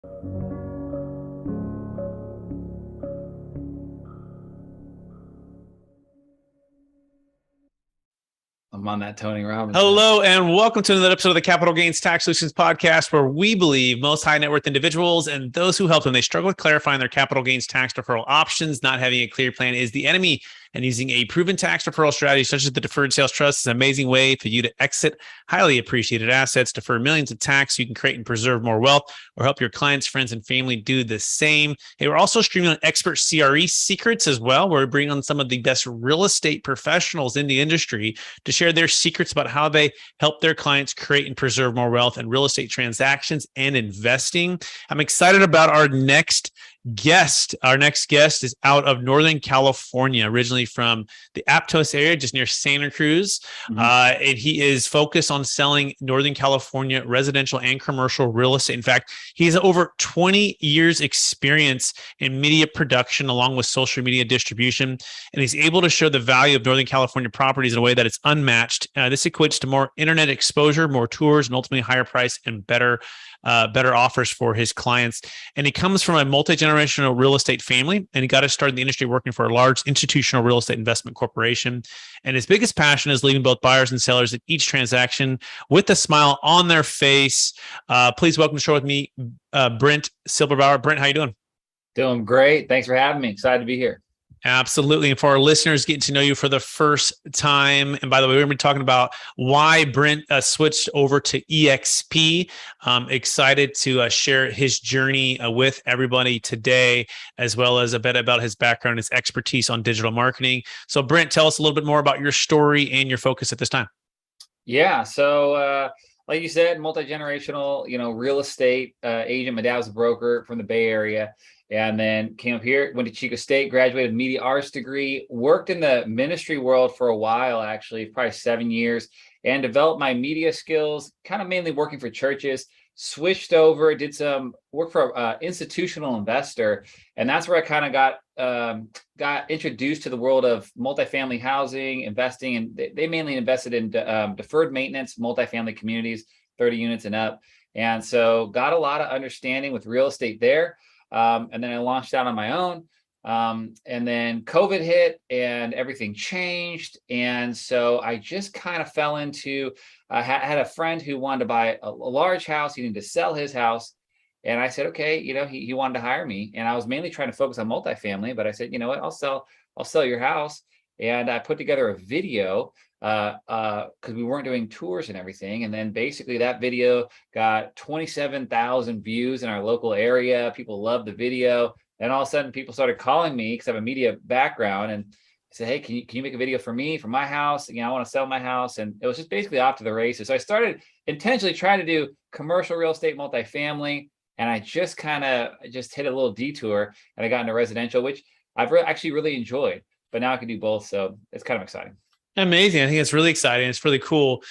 I'm on that Tony Robbins. Hello, and welcome to another episode of the Capital Gains Tax Solutions Podcast, where we believe most high net worth individuals and those who help them, they struggle with clarifying their capital gains tax deferral options. Not having a clear plan is the enemy, and using a proven tax deferral strategy such as the Deferred Sales Trust is an amazing way for you to exit highly appreciated assets, defer millions of tax so you can create and preserve more wealth, or help your clients, friends, and family do the same. Hey, we're also streaming on expert CRE secrets as well, where we bring on some of the best real estate professionals in the industry to share their secrets about how they help their clients create and preserve more wealth in real estate transactions and investing. I'm excited about our next guest. Our next guest is out of Northern California, originally from the Aptos area, just near Santa Cruz. And he is focused on selling Northern California residential and commercial real estate. In fact, he has over 20 years experience in media production along with social media distribution. And he's able to show the value of Northern California properties in a way that it's unmatched. This equates to more internet exposure, more tours, and ultimately higher price and better offers for his clients. And he comes from a multi-generational real estate family, and he got to start in the industry working for a large institutional real estate investment corporation. And his biggest passion is leaving both buyers and sellers at each transaction with a smile on their face. Please welcome to the show with me, Brent Silberbauer. Brent, how you doing? Doing great. Thanks for having me. Excited to be here. Absolutely. And for our listeners getting to know you for the first time, and by the way, we're going to be talking about why Brent switched over to EXP. Excited to share his journey with everybody today, as well as a bit about his background, his expertise on digital marketing. So Brent, tell us a little bit more about your story and your focus at this time. Yeah. So, like you said, multi-generational, real estate agent. My dad was a broker from the Bay Area. And then came up here, went to Chico State, graduated media arts degree, worked in the ministry world for a while, actually, probably 7 years, and developed my media skills, kind of mainly working for churches, switched over, did some work for an institutional investor. And that's where I kind of got introduced to the world of multifamily housing, investing, and they mainly invested in deferred maintenance, multifamily communities, 30 units and up. And so got a lot of understanding with real estate there. And then I launched out on my own. And then COVID hit and everything changed. And so I just kind of fell into, I had a friend who wanted to buy a large house. He needed to sell his house. And I said, okay, he wanted to hire me. And I was mainly trying to focus on multifamily, but I said, you know what, I'll sell your house. And I put together a video because we weren't doing tours and everything. And then basically that video got 27,000 views in our local area. People loved the video. And all of a sudden people started calling me because I have a media background and said, hey, can you make a video for me, for my house? I want to sell my house. And it was just basically off to the races. So I started intentionally trying to do commercial real estate, multifamily. And I just hit a little detour and I got into residential, which I've actually really enjoyed. But now I can do both. So it's kind of exciting. Amazing. I think it's really exciting. It's really cool.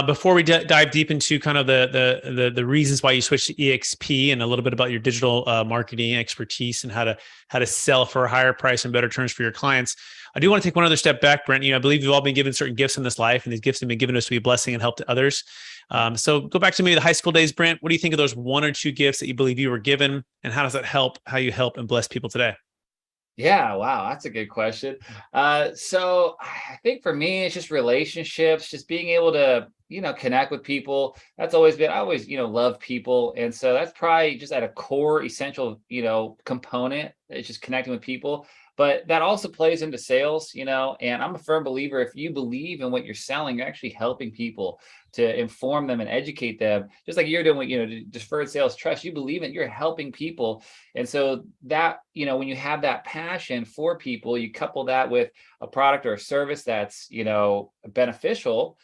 Before we dive deep into kind of the reasons why you switched to EXP and a little bit about your digital marketing expertise and how to sell for a higher price and better terms for your clients, I do want to take one other step back, Brent. I believe we've all been given certain gifts in this life, and these gifts have been given to us to be a blessing and help to others. So go back to maybe the high school days, Brent. What do you think of those one or two gifts that you believe you were given, and how does that help how you help and bless people today? Yeah, wow, that's a good question. So I think for me, it's just relationships, just being able to, connect with people. That's always been, I always, love people. And so that's probably just at a core essential, component. It's just connecting with people. But that also plays into sales, and I'm a firm believer, if you believe in what you're selling, you're actually helping people to inform them and educate them, just like you're doing with, Deferred Sales Trust. You believe in, you're helping people. And so that, when you have that passion for people, you couple that with a product or a service that's, beneficial,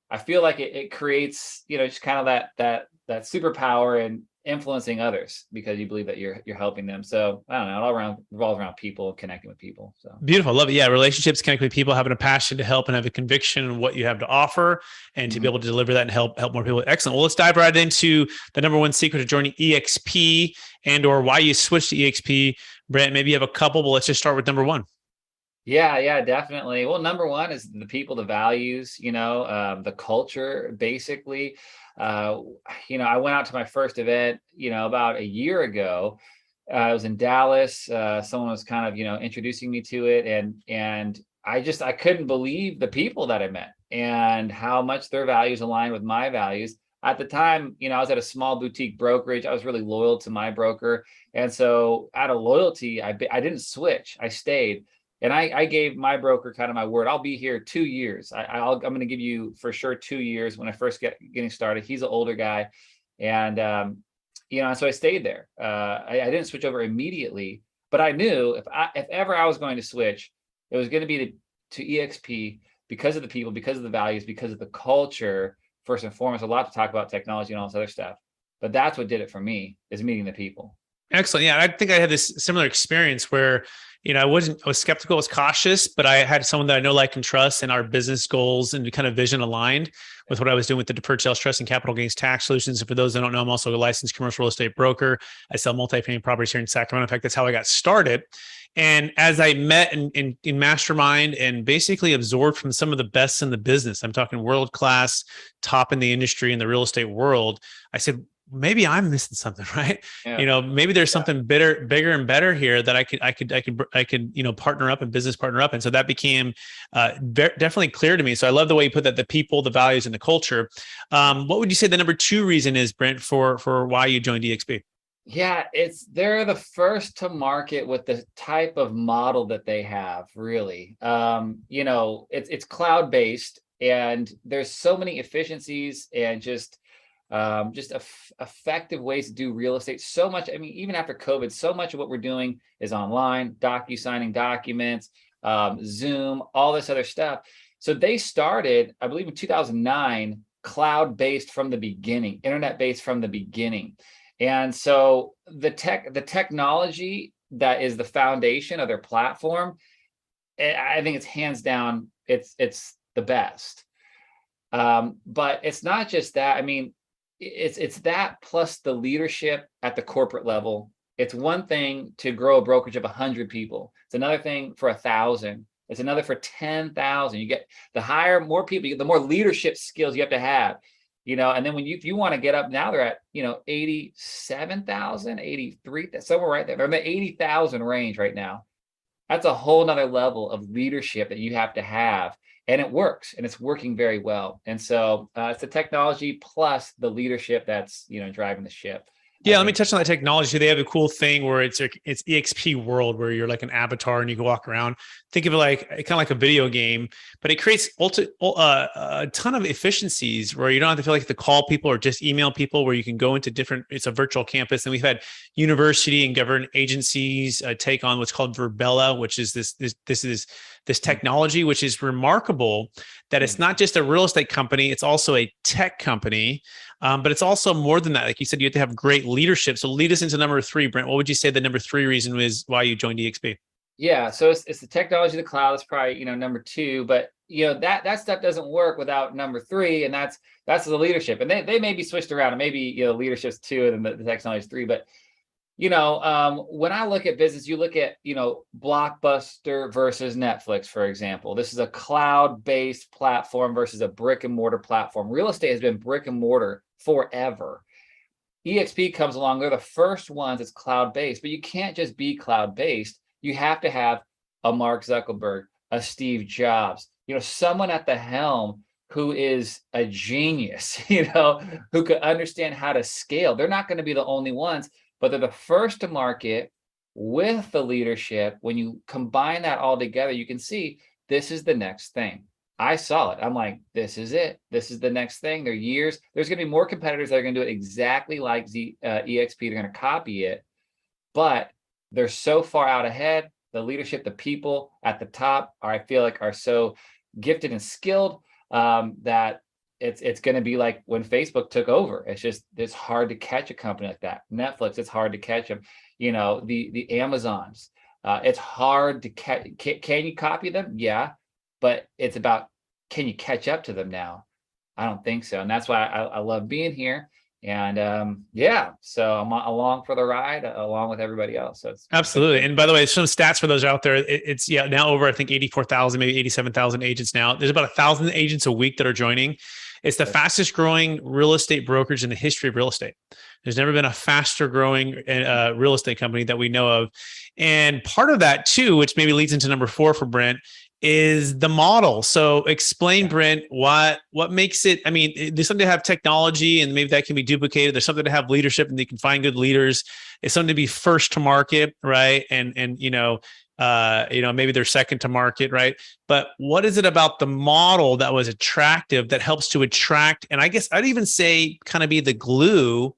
I feel like it creates, just kind of that superpower and influencing others because you believe that you're helping them. So I don't know, it all revolves around people, connecting with people. So beautiful. I love it. Yeah. Relationships, connecting with people, having a passion to help and have a conviction in what you have to offer and to be able to deliver that and help more people. Excellent. Well, let's dive right into the number one secret to joining EXP and or why you switched to EXP. Brent, maybe you have a couple, but let's just start with number one. Yeah, definitely. Well, number one is the people, the values, the culture, basically. Uh, I went out to my first event, about a year ago. I was in Dallas. Someone was kind of, introducing me to it, and I couldn't believe the people that I met and how much their values aligned with my values. At the time, I was at a small boutique brokerage. I was really loyal to my broker, and so out of loyalty, I didn't switch. I stayed. And I gave my broker kind of my word. I'll be here 2 years. I'm going to give you for sure 2 years when I first getting started. He's an older guy, and so I stayed there. I didn't switch over immediately, but I knew if ever I was going to switch, it was going to be to EXP because of the people, because of the values, because of the culture. First and foremost, a lot to talk about technology and all this other stuff, but that's what did it for me, is meeting the people. Excellent. Yeah, I think I had this similar experience where, I was skeptical, I was cautious, but I had someone that I know, like, and trust, and our business goals and kind of vision aligned with what I was doing with the Deferred Sales Trust and capital gains tax solutions. And for those that don't know, I'm also a licensed commercial real estate broker. I sell multifamily properties here in Sacramento. In fact, that's how I got started. And as I met in mastermind and basically absorbed from some of the best in the business, I'm talking world-class, top in the industry in the real estate world, I said, maybe I'm missing something, right? Yeah. Maybe there's something bigger and better here that I could, partner up and business partner up. And so that became definitely clear to me. So I love the way you put that: the people, the values, and the culture. What would you say the number two reason is, Brent, for why you joined EXP? Yeah, they're the first to market with the type of model that they have, really. It's cloud-based, and there's so many efficiencies and just effective ways to do real estate. So much, I mean, even after COVID, so much of what we're doing is online, signing documents, Zoom, all this other stuff. So they started, I believe, in 2009, cloud-based from the beginning, internet-based from the beginning. And so the technology that is the foundation of their platform, I think it's hands down, it's the best. But it's not just that. I mean, it's that plus the leadership at the corporate level. It's one thing to grow a brokerage of 100 people. It's another thing for 1,000. It's another for 10,000. You get more people, the more leadership skills you have to have. And then if you want to get up, now they're at 87,000, 83, somewhere right there. They're in the 80,000 range right now. That's a whole nother level of leadership that you have to have, and it works, and it's working very well. And so it's the technology plus the leadership that's driving the ship. Yeah, let me touch on that technology. They have a cool thing where it's EXP world, where you're like an avatar and you can walk around. Think of it like kind of like a video game, but it creates a ton of efficiencies where you don't have to feel like you have to call people or just email people, where you can go into it's a virtual campus. And we've had university and government agencies take on what's called Verbella, which is this technology, which is remarkable that it's not just a real estate company, it's also a tech company. But it's also more than that. Like you said, you have to have great leadership. So lead us into number three, Brent. What would you say the number three reason is why you joined EXP? Yeah, so it's the technology, the cloud. It's probably number two, but that stuff doesn't work without number three, and that's the leadership. And they may be switched around, and maybe leadership's two, and then the technology is three. But when I look at business, you look at Blockbuster versus Netflix, for example. This is a cloud-based platform versus a brick and mortar platform. Real estate has been brick and mortar forever. EXP comes along, they're the first ones that's cloud-based, but you can't just be cloud-based. You have to have a Mark Zuckerberg, a Steve Jobs, someone at the helm who is a genius, who could understand how to scale. They're not going to be the only ones, but they're the first to market with the leadership. When you combine that all together, you can see this is the next thing. I saw it. I'm like, this is it. This is the next thing. There's going to be more competitors that are going to do it exactly like EXP. They're going to copy it, but they're so far out ahead. The leadership, the people at the top I feel like are so gifted and skilled that it's going to be like when Facebook took over. It's hard to catch a company like that. Netflix, it's hard to catch them. The Amazons, it's hard to catch. Can you copy them? Yeah, but it's about, can you catch up to them now? I don't think so. And that's why I love being here. And yeah, so I'm along for the ride along with everybody else. So it's Absolutely. And by the way, some stats for those out there, it's now over, I think 84,000, maybe 87,000 agents now. There's about 1,000 agents a week that are joining. It's the fastest growing real estate brokerage in the history of real estate. There's never been a faster growing real estate company that we know of. And part of that too, which maybe leads into number 4 for Brent, is the model. So explain, Brent, what makes it, I mean, there's something to have technology and maybe that can be duplicated. There's something to have leadership and they can find good leaders. It's something to be first to market, right? And maybe they're second to market, right? But what is it about the model that was attractive that helps to attract, and I guess I'd even say kind of be the glue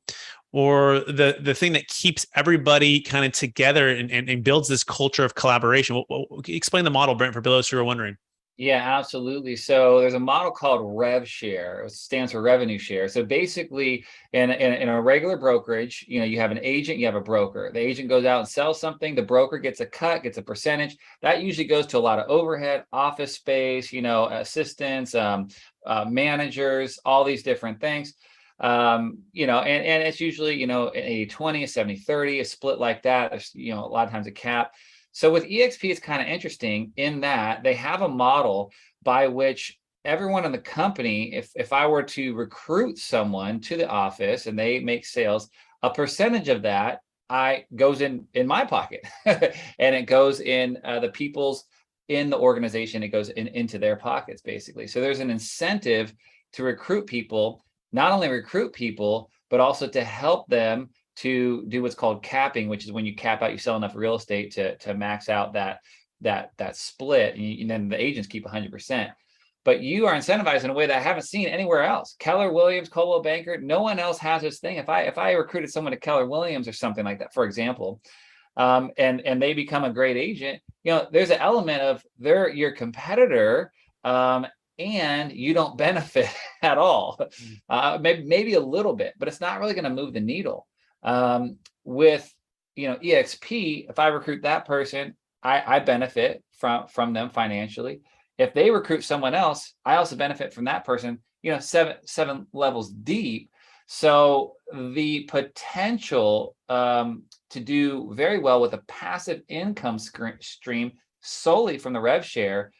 or the thing that keeps everybody kind of together and builds this culture of collaboration? Explain the model, Brent, for those who are wondering. Yeah, absolutely. So there's a model called Rev Share. It stands for revenue share. So basically, in a regular brokerage, you have an agent, you have a broker. The agent goes out and sells something. The broker gets a cut, gets a percentage. That usually goes to a lot of overhead, office space, assistants, managers, all these different things. And it's usually, an 80-20, a 70-30, a split like that. There's, a lot of times a cap. So with EXP, it's kind of interesting in that they have a model by which everyone in the company, if I were to recruit someone to the office and they make sales, a percentage of that goes in my pocket and it goes in the people's in the organization. It goes into their pockets, basically. So there's an incentive to recruit people, not only recruit people, but also to help them to do what's called capping, which is when you cap out, you sell enough real estate to max out that split, and then the agents keep 100%. But you are incentivized in a way that I haven't seen anywhere else. Keller Williams, Coldwell Banker, no one else has this thing. If I recruited someone to Keller Williams or something like that, for example, and they become a great agent, there's an element of they're your competitor, and you don't benefit at all. Maybe a little bit, but it's not really going to move the needle. With EXP, if I recruit that person, I benefit from them financially. If they recruit someone else, I also benefit from that person, seven levels deep. So the potential to do very well with a passive income stream solely from the Rev Share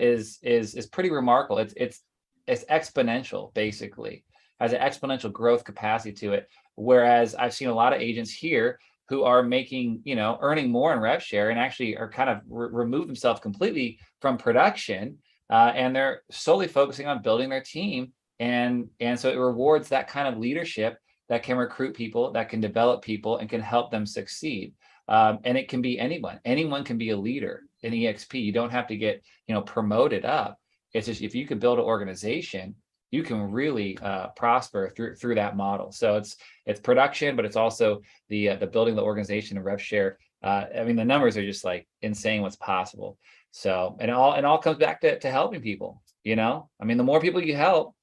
is pretty remarkable. It's exponential, basically, has an exponential growth capacity to it. Whereas I've seen a lot of agents here who are making, earning more in Rev Share and actually are kind of remove themselves completely from production, and they're solely focusing on building their team. And so it rewards that kind of leadership that can recruit people, that can develop people, and can help them succeed. And it can be anyone. Anyone can be a leader in EXP. You don't have to get, promoted up. It's just if you can build an organization, you can really prosper through that model. So it's production, but it's also the building the organization of Rev Share. I mean, the numbers are just like insane what's possible. So and it all comes back to helping people. I mean, the more people you help,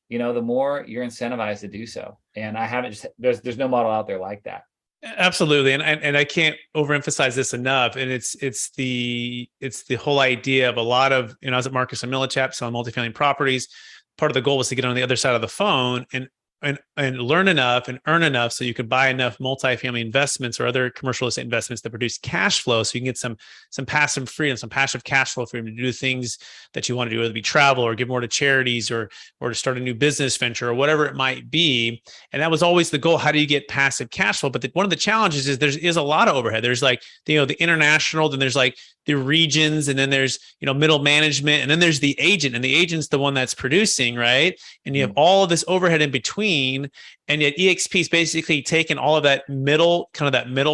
the more you're incentivized to do so. And I haven't there's no model out there like that. Absolutely. And I can't overemphasize this enough. And it's the whole idea of a lot of, I was at Marcus and Millichap selling multifamily properties. Part of the goal was to get on the other side of the phone and learn enough and earn enough so you could buy enough multifamily investments or other commercial estate investments that produce cash flow, so you can get some passive freedom, some passive cash flow freedom to do things that you want to do, whether it be travel or give more to charities or to start a new business venture or whatever it might be. And that was always the goal. How do you get passive cash flow? But one of the challenges is there is a lot of overhead. There's like, the international, then there's like the regions, and then there's, middle management, and then there's the agent, and the agent's the one that's producing, right? And you have all of this overhead in between. And yet EXP's basically taken all of that middle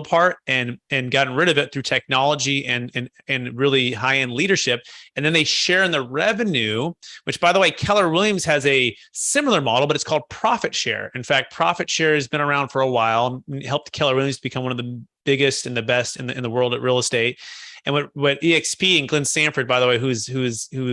part and gotten rid of it through technology and really high-end leadership. And then they share in the revenue, which, by the way, Keller Williams has a similar model, but it's called profit share. In fact, profit share has been around for a while, helped Keller Williams become one of the biggest and the best in the world at real estate. And what EXP and Glenn Sanford, by the way, who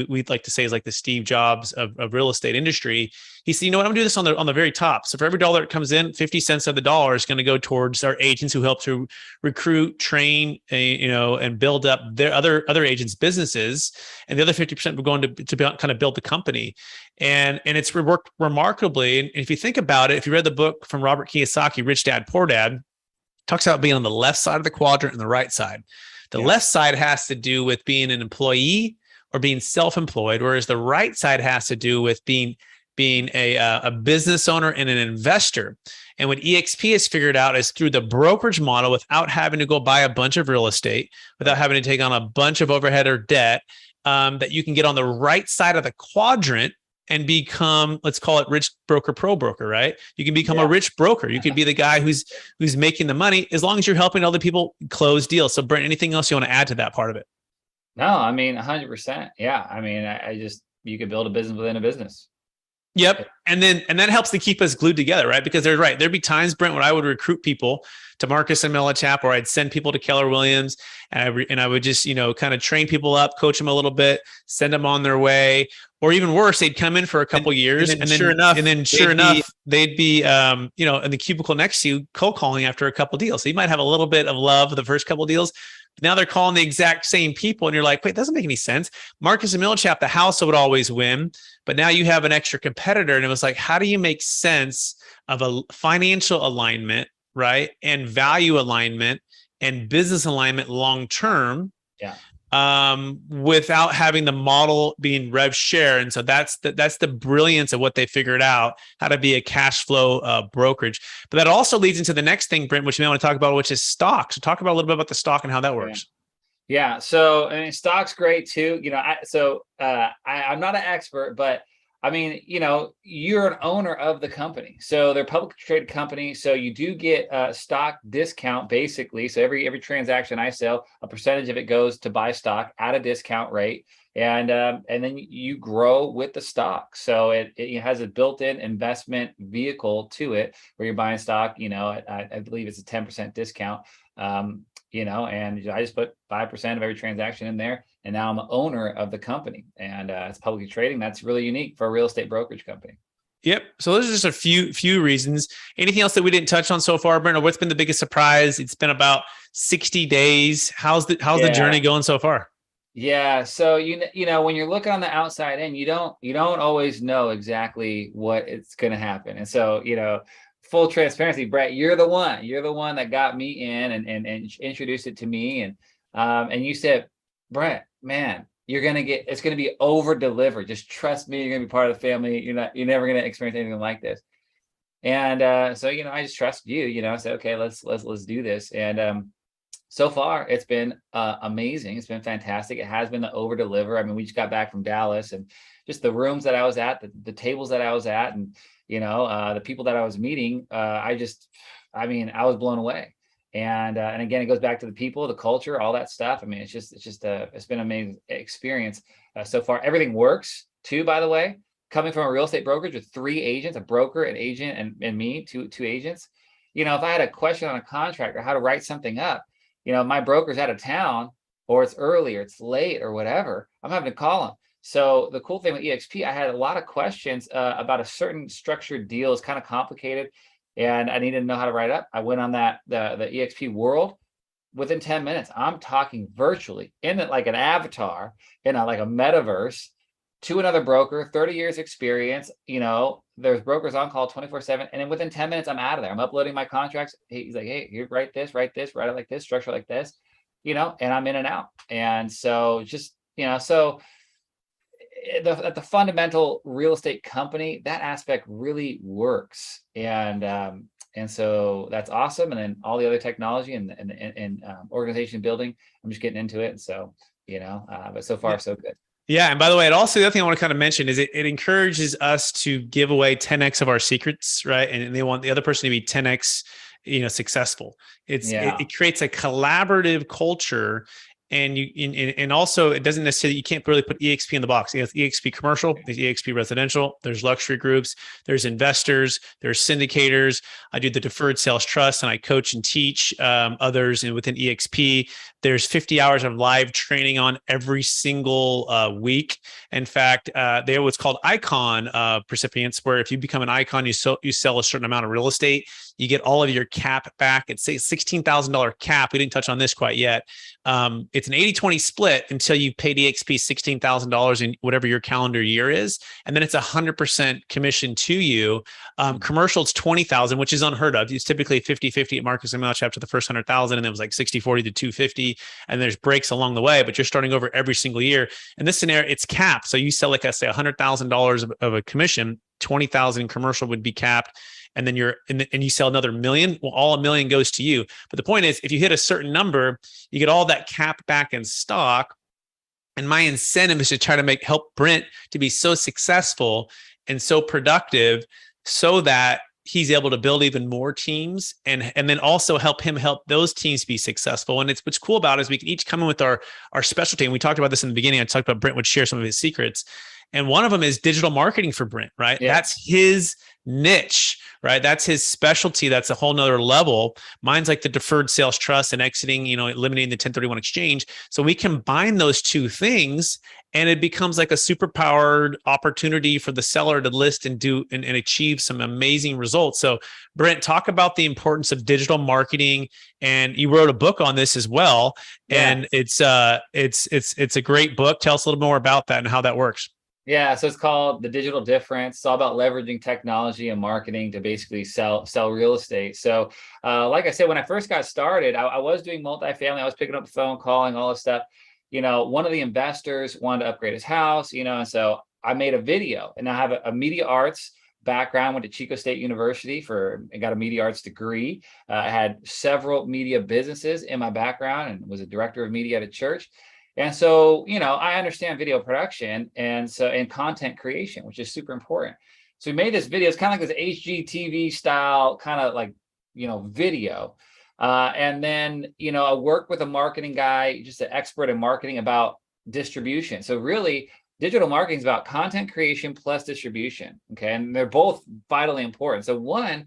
we'd like to say is like the Steve Jobs of real estate industry, he said, I'm gonna do this on the very top. So for every $1 dollar that comes in, 50 cents of the dollar is going to go towards our agents who help to recruit, train, and build up their other agents' businesses. And the other 50% will go into kind of build the company. And it's worked remarkably. And if you think about it, if you read the book from Robert Kiyosaki, Rich Dad, Poor Dad, talks about being on the left side of the quadrant and the right side. The left side has to do with being an employee or being self-employed, whereas the right side has to do with being a business owner and an investor. And what EXP has figured out is through the brokerage model, without having to go buy a bunch of real estate, without having to take on a bunch of overhead or debt, that you can get on the right side of the quadrant and become, let's call it rich broker, pro broker, right? You can become a rich broker. You could be the guy who's making the money as long as you're helping other people close deals. So Brent, anything else you want to add to that part of it? No, I mean, 100%. Yeah. I mean, you could build a business within a business. Yep. And that helps to keep us glued together, right? Because there'd be times, Brent, when I would recruit people to Marcus and Millichap, or I'd send people to Keller Williams, and I would just, kind of train people up, coach them a little bit, send them on their way. Or even worse, they'd come in for a couple years, and then sure enough, they'd be in the cubicle next to you, cold calling after a couple deals. So you might have a little bit of love for the first couple deals. Now they're calling the exact same people, and you're like, wait, it doesn't make any sense. Marcus and Millichap, the house would always win, but now you have an extra competitor. And it was like, how do you make sense of a financial alignment, right, and value alignment and business alignment long term? Yeah. Without having the model being Rev Share. And so that's the brilliance of what they figured out, how to be a cash flow brokerage. But that also leads into the next thing, Brent, which we want to talk about, which is stock. So talk about a little bit about the stock and how that works. Yeah. So, I mean, stock's great too. I'm not an expert, but I mean, you're an owner of the company. So they're a publicly traded company. So you do get a stock discount basically. So every transaction I sell, a percentage of it goes to buy stock at a discount rate. And then you grow with the stock. So it has a built-in investment vehicle to it where you're buying stock, I believe it's a 10% discount. And I just put 5% of every transaction in there. And now I'm an owner of the company, and it's publicly trading. That's really unique for a real estate brokerage company. Yep. So those are just a few reasons. Anything else that we didn't touch on so far, Brent? Or what's been the biggest surprise? It's been about 60 days. How's the journey going so far? Yeah. So when you're looking on the outside in, you don't always know exactly what it's going to happen. And so full transparency, Brett, you're the one that got me in and introduced it to me, and you said, Brett, man, it's going to be over delivered. Just trust me. You're going to be part of the family. You're never going to experience anything like this. And so, I just trust you, I said, okay, let's do this. And so far it's been amazing. It's been fantastic. It has been the over deliver. I mean, we just got back from Dallas, and just the rooms that I was at, the tables that I was at, and, the people that I was meeting, I was blown away. And again, it goes back to the people, the culture, all that stuff. I mean, it's been an amazing experience so far. Everything works too, by the way. Coming from a real estate brokerage with 3 agents, a broker, an agent, and me, two agents. If I had a question on a contract or how to write something up, my broker's out of town, or it's early or it's late or whatever, I'm having to call them. So the cool thing with EXP, I had a lot of questions about a certain structured deal. It's kind of complicated, and I needed to know how to write up. I went on the EXP world. Within 10 minutes, I'm talking virtually in it like an avatar, like a metaverse, to another broker, 30 years experience. There's brokers on call 24/7. And then within 10 minutes, I'm out of there. I'm uploading my contracts. He's like, hey, you write this, write it like this, structure like this, and I'm in and out. And so just, at the fundamental real estate company, that aspect really works. And so that's awesome. And then all the other technology and organization building, I'm just getting into it. And so, but so far, so good. Yeah. And by the way, the other thing I want to kind of mention is it encourages us to give away 10x of our secrets, right? And they want the other person to be 10x, successful. It creates a collaborative culture. And also, it doesn't necessarily, you can't really put EXP in the box. There's EXP commercial, there's EXP residential, there's luxury groups, there's investors, there's syndicators. I do the Deferred Sales Trust, and I coach and teach others within EXP. There's 50 hours of live training on every single week. In fact, they have what's called icon recipients, where if you become an icon, you sell a certain amount of real estate, you get all of your cap back. It's a $16,000 cap. We didn't touch on this quite yet. It's an 80-20 split until you paid EXP $16,000 in whatever your calendar year is. And then it's 100% commission to you. Commercial, it's 20,000, which is unheard of. It's typically 50-50 at Marcus and Mouch after the first 100,000. And then it was like 60-40 to 250. And there's breaks along the way, but you're starting over every single year. In this scenario, it's capped. So you sell, like I say, $100,000 of a commission, 20,000 in commercial would be capped. And then you sell another million. Well, all $1 million goes to you. But the point is, if you hit a certain number, you get all that cap back in stock. And my incentive is to try to help Brent to be so successful and so productive, so that he's able to build even more teams, and then also help those teams be successful. And what's cool about it is we can each come in with our specialty. And we talked about this in the beginning. I talked about Brent would share some of his secrets. And one of them is digital marketing for Brent, right? Yeah. That's his niche, right? That's his specialty. That's a whole nother level. Mine's like the Deferred Sales Trust and exiting, eliminating the 1031 exchange. So we combine those two things, and it becomes like a super powered opportunity for the seller to list and achieve some amazing results. So Brent, talk about the importance of digital marketing. And you wrote a book on this as well. Yeah. And it's a great book. Tell us a little more about that and how that works. Yeah, so it's called The Digital Difference. It's all about leveraging technology and marketing to basically sell real estate. So like I said, when I first got started, I was doing multifamily. I was picking up the phone, calling, all this stuff. One of the investors wanted to upgrade his house, and so I made a video. And I have a media arts background, went to Chico State University and got a media arts degree. I had several media businesses in my background and was a director of media at a church. And so, I understand video production and content creation, which is super important. So we made this video. It's kind of like this HGTV style, kind of like, video. And then, I worked with a marketing guy, just an expert in marketing, about distribution. So really, digital marketing is about content creation plus distribution. Okay. And they're both vitally important. So one,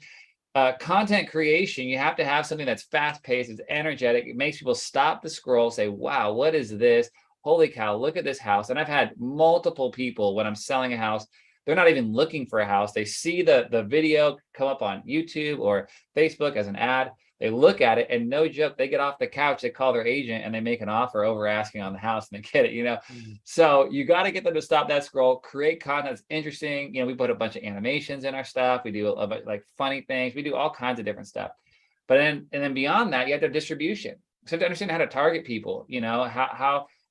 content creation, you have to have something that's fast-paced, it's energetic, it makes people stop the scroll, say, wow, what is this? Holy cow, look at this house. And I've had multiple people, when I'm selling a house, they're not even looking for a house. They see the video come up on YouTube or Facebook as an ad. They look at it, and no joke, they get off the couch, they call their agent, and they make an offer over asking on the house, and they get it, Mm-hmm. So you got to get them to stop that scroll, create content that's interesting. We put a bunch of animations in our stuff. We do a bunch, like, funny things. We do all kinds of different stuff. But then beyond that, you have to have distribution. So you have to understand how to target people,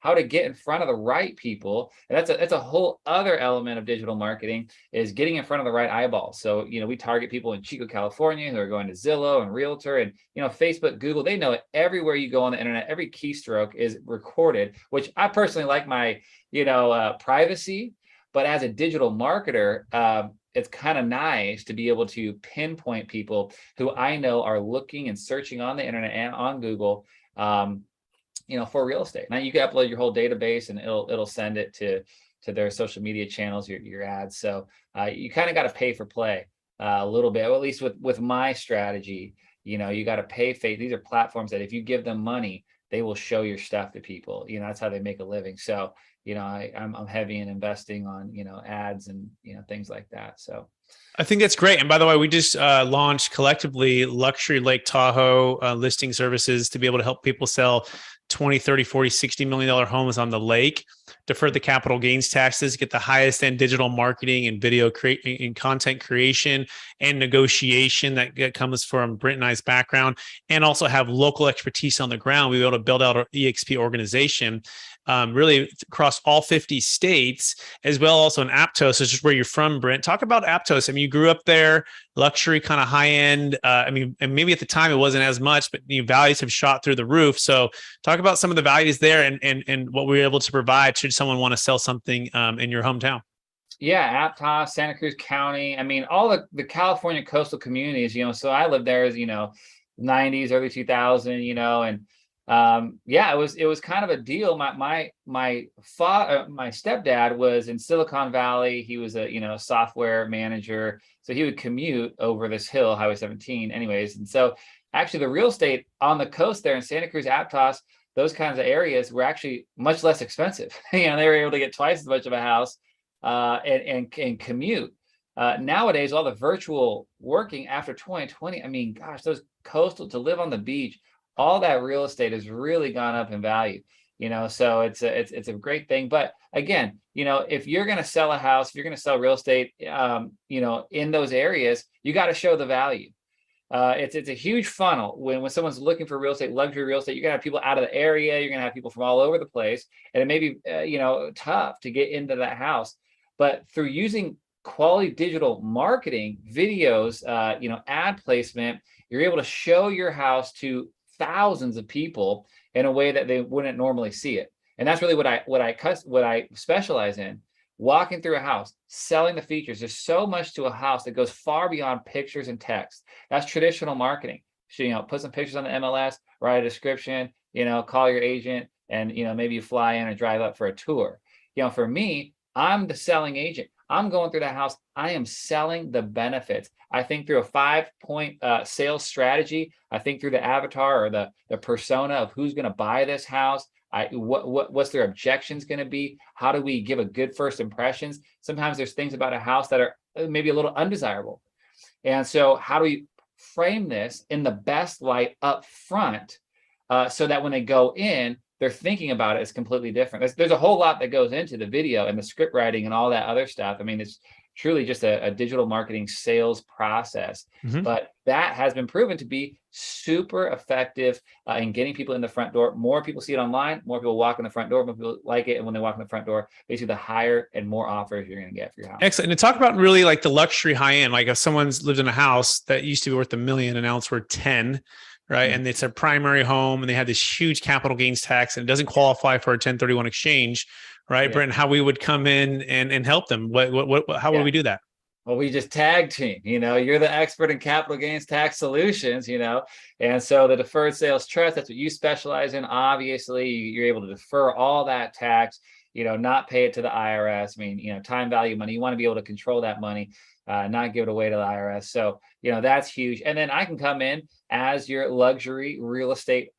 how to get in front of the right people. And that's a whole other element of digital marketing, is getting in front of the right eyeballs. So, we target people in Chico, California, who are going to Zillow and Realtor and, Facebook, Google. They know it. Everywhere you go on the internet, every keystroke is recorded, which I personally like my, privacy. But as a digital marketer, it's kind of nice to be able to pinpoint people who I know are looking and searching on the internet and on Google, for real estate. Now you can upload your whole database, and it'll send it to their social media channels, your ads. So you kind of got to pay for play a little bit, or at least with my strategy. You got to pay. These are platforms that if you give them money, they will show your stuff to people. That's how they make a living. So I'm heavy in investing on ads and things like that. So I think that's great. And by the way, we just launched collectively Luxury Lake Tahoe listing services to be able to help people sell 20, 30, 40, $60 million homes on the lake, defer the capital gains taxes, get the highest end digital marketing and video and content creation and negotiation that comes from Brent and I's background, and also have local expertise on the ground. We were able to build out our EXP organization really across all 50 states, as well also in Aptos, which is where you're from, Brent. Talk about Aptos. I mean, you grew up there, luxury, kind of high end. And maybe at the time it wasn't as much, but values have shot through the roof. So talk about some of the values there and what we were able to provide should someone want to sell something in your hometown. Yeah, Aptos, Santa Cruz County. I mean, all the California coastal communities, so I lived there as, 90s, early 2000, and it was kind of a deal. My stepdad was in Silicon Valley. He was a software manager. So he would commute over this hill, Highway 17 anyways. And so actually the real estate on the coast there in Santa Cruz, Aptos, those kinds of areas were actually much less expensive. They were able to get twice as much of a house and commute. Nowadays, all the virtual working after 2020, I mean, gosh, those coastal, to live on the beach, all that real estate has really gone up in value. So it's a great thing. But again, if you're going to sell a house, if you're going to sell real estate, in those areas, you got to show the value. It's a huge funnel when someone's looking for real estate, luxury real estate. You're gonna have people out of the area. You're gonna have people from all over the place, and it may be tough to get into that house. But through using quality digital marketing, videos, ad placement, you're able to show your house to thousands of people in a way that they wouldn't normally see it. And that's really what I specialize in. Walking through a house, selling the features. There's so much to a house that goes far beyond pictures and text. That's traditional marketing. So, put some pictures on the MLS, write a description, call your agent, and maybe you fly in or drive up for a tour. For me, I'm the selling agent. I'm going through the house. I am selling the benefits. I think through a 5-point sales strategy. I think through the avatar or the persona of who's going to buy this house. What's their objections going to be? How do we give a good first impressions? Sometimes there's things about a house that are maybe a little undesirable. And so how do we frame this in the best light up front so that when they go in, they're thinking about it as completely different. There's a whole lot that goes into the video and the script writing and all that other stuff. I mean, it's truly just a digital marketing sales process. Mm-hmm. But that has been proven to be super effective in getting people in the front door. More people see it online, more people walk in the front door, more people like it. And when they walk in the front door, basically the higher and more offers you're going to get for your house. Excellent. And to talk about really like the luxury high end, like if someone's lived in a house that used to be worth $1 million and now it's worth 10, right? Mm-hmm. And it's a primary home and they have this huge capital gains tax and it doesn't qualify for a 1031 exchange, right? Yeah. Brent, how we would come in and help them. How would we do that? Well, we just tag team, you're the expert in capital gains tax solutions, and so the Deferred Sales Trust, that's what you specialize in. Obviously, you're able to defer all that tax, not pay it to the IRS. I mean, time value money, you want to be able to control that money, not give it away to the IRS. So, that's huge. And then I can come in as your luxury real estate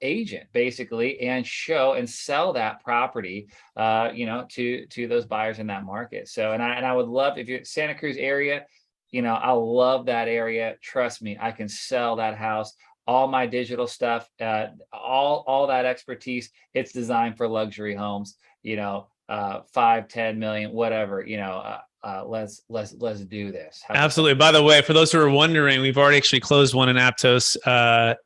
agent, basically, and show and sell that property, to those buyers in that market. So, and I would love, if you're Santa Cruz area, I love that area. Trust me, I can sell that house. All my digital stuff, all that expertise, it's designed for luxury homes. 5, 10 million, whatever. Let's do this. Absolutely. By the way, for those who are wondering, we've already actually closed one in Aptos,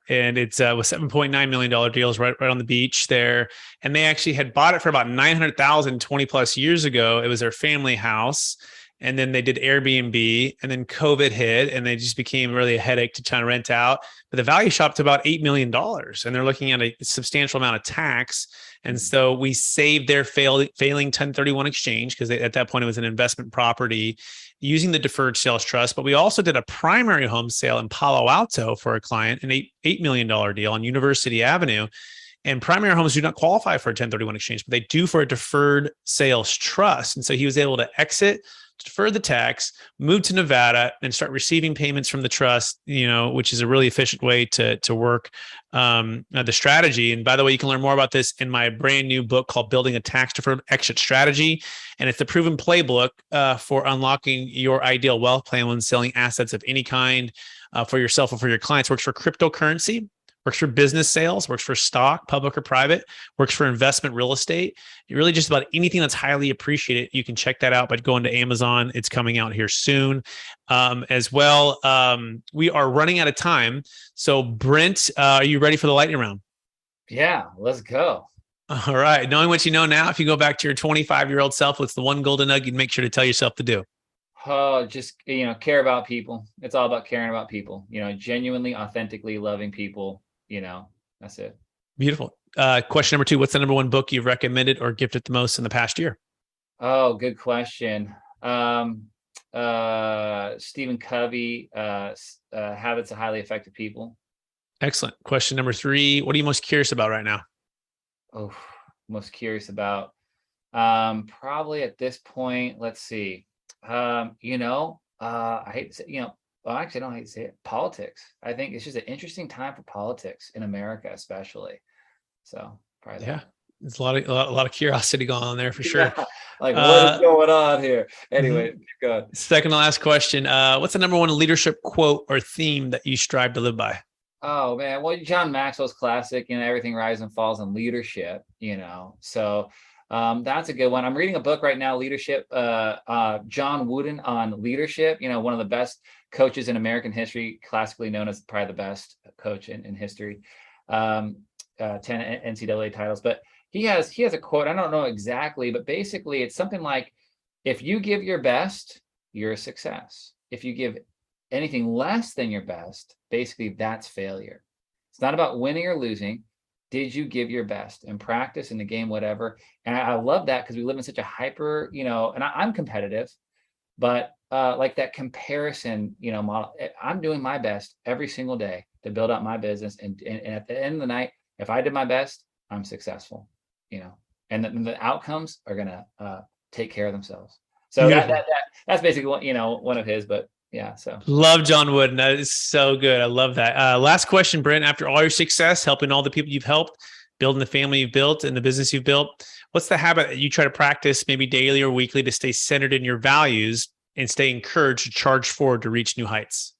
and it's with $7.9 million deals right on the beach there. And they actually had bought it for about $900,000 20 plus years ago. It was their family house. And then they did Airbnb, and then COVID hit, and they just became really a headache to try to rent out. But the value shot to about $8 million, and they're looking at a substantial amount of tax. And so we saved their failing 1031 exchange because at that point it was an investment property using the Deferred Sales Trust. But we also did a primary home sale in Palo Alto for a client, an $8 million deal on University Avenue. And primary homes do not qualify for a 1031 exchange, but they do for a Deferred Sales Trust. And so he was able to exit, defer the tax, move to Nevada, and start receiving payments from the trust, which is a really efficient way to work the strategy. And by the way, you can learn more about this in my brand new book called Building a Tax Deferred Exit Strategy. And it's the proven playbook for unlocking your ideal wealth plan when selling assets of any kind for yourself or for your clients. Works for cryptocurrency, works for business sales, works for stock, public or private, works for investment real estate. Really just about anything that's highly appreciated. You can check that out by going to Amazon. It's coming out here soon as well. We are running out of time. So Brent, are you ready for the lightning round? Yeah, let's go. All right. Knowing what you know now, if you go back to your 25-year-old self, what's the one golden nugget you'd make sure to tell yourself to do? Oh, just, care about people. It's all about caring about people, genuinely, authentically loving people. That's it. Beautiful. Question number 2, what's the number one book you've recommended or gifted the most in the past year? Oh, good question. Stephen Covey, Habits of Highly Effective People. Excellent. Question number 3, what are you most curious about right now? Oh, most curious about, probably at this point, let's see. I hate to say, well, actually, I don't hate to say it. Politics. I think it's just an interesting time for politics in America, especially. So probably Yeah. that. There's a lot of curiosity going on there for sure. Yeah. Like, what is going on here? Anyway, Mhm. keep going. Second to last question. What's the number one leadership quote or theme that you strive to live by? Oh man, well, John Maxwell's classic, everything rises and falls on leadership, So that's a good one. I'm reading a book right now, Leadership, John Wooden on leadership, one of the best coaches in American history, classically known as probably the best coach in history. 10 NCAA titles, but he has a quote. I don't know exactly, but basically it's something like, if you give your best, you're a success. If you give anything less than your best, basically that's failure. It's not about winning or losing. Did you give your best in practice, in the game, whatever? And I love that, because we live in such a hyper, and I'm competitive, but like that comparison, model. I'm doing my best every single day to build up my business, and at the end of the night, if I did my best, I'm successful, and the outcomes are gonna take care of themselves. So that's basically what, one of his, but yeah. So love John Wooden. That is so good. I love that. Last question, Brent. After all your success, helping all the people you've helped, building the family you've built and the business you've built, what's the habit that you try to practice maybe daily or weekly to stay centered in your values and stay encouraged to charge forward to reach new heights?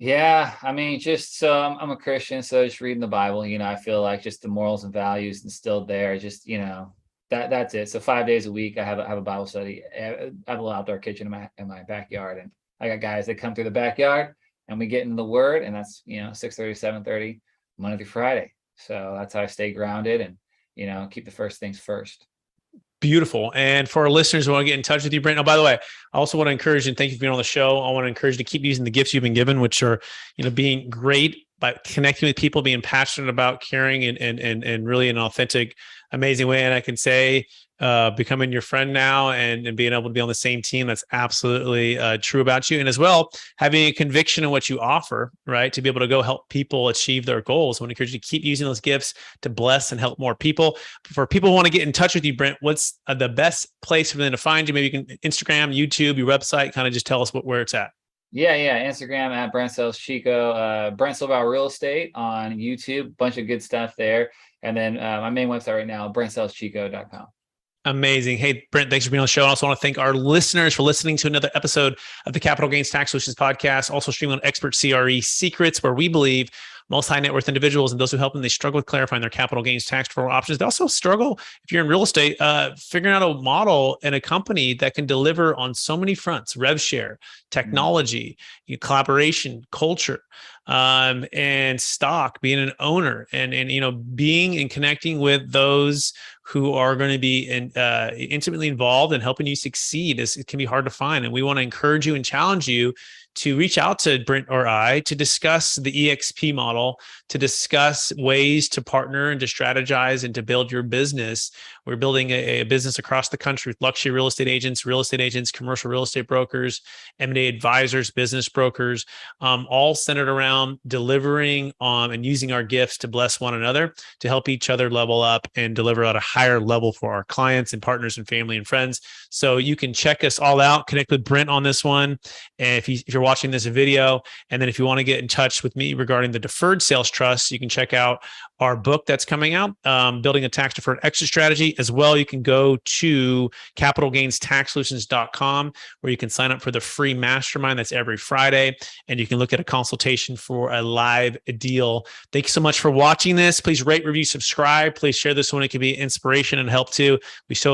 Yeah, I mean, just so I'm a Christian, so just reading the Bible, I feel like just the morals and values instilled there, just that's it. So 5 days a week, I have a Bible study. I have a little outdoor kitchen in my backyard, and I got guys that come through the backyard, and we get into the Word, and that's 6:30, 7:30, Monday through Friday. So that's how I stay grounded and keep the first things first. Beautiful. And for our listeners who want to get in touch with you, Brent. Oh, by the way, I also want to encourage you, and thank you for being on the show. I want to encourage you to keep using the gifts you've been given, which are, being great by connecting with people, being passionate about caring and really an authentic, amazing way. And I can say, becoming your friend now and being able to be on the same team, that's absolutely true about you. And as well, having a conviction in what you offer, right? To be able to go help people achieve their goals. I want to encourage you to keep using those gifts to bless and help more people. For people who want to get in touch with you, Brent, what's the best place for them to find you? Maybe you can Instagram, YouTube, your website, kind of just tell us where it's at. Yeah. Instagram at Brent Sales Chico, Brent Silberbauer Real Estate on YouTube, bunch of good stuff there. And then my main website right now, BrentSalesChico.com. Amazing. Hey, Brent, thanks for being on the show. I also want to thank our listeners for listening to another episode of the Capital Gains Tax Solutions podcast, also streaming on Expert CRE Secrets, where we believe most high net worth individuals and those who help them, they struggle with clarifying their capital gains tax deferral options. They also struggle, if you're in real estate, figuring out a model and a company that can deliver on so many fronts: Rev Share, technology, collaboration, culture, and stock, being an owner, and being and connecting with those who are going to be intimately involved in helping you succeed. It can be hard to find, and we want to encourage you and challenge you to reach out to Brent or I to discuss the EXP model, to discuss ways to partner and to strategize and to build your business. We're building a business across the country with luxury real estate agents, commercial real estate brokers, M&A advisors, business brokers, all centered around delivering and using our gifts to bless one another, to help each other level up and deliver at a higher level for our clients and partners and family and friends. So you can check us all out, connect with Brent on this one. And if you're watching this video, and then if you want to get in touch with me regarding the Deferred Sales Trust, you can check out our book that's coming out, Building a Tax Deferred Exit Strategy. As well, you can go to capitalgainstaxsolutions.com, where you can sign up for the free mastermind that's every Friday, and you can look at a consultation for a live deal. Thank you so much for watching this. Please rate, review, subscribe. Please share this one. It can be inspiration and help too. We so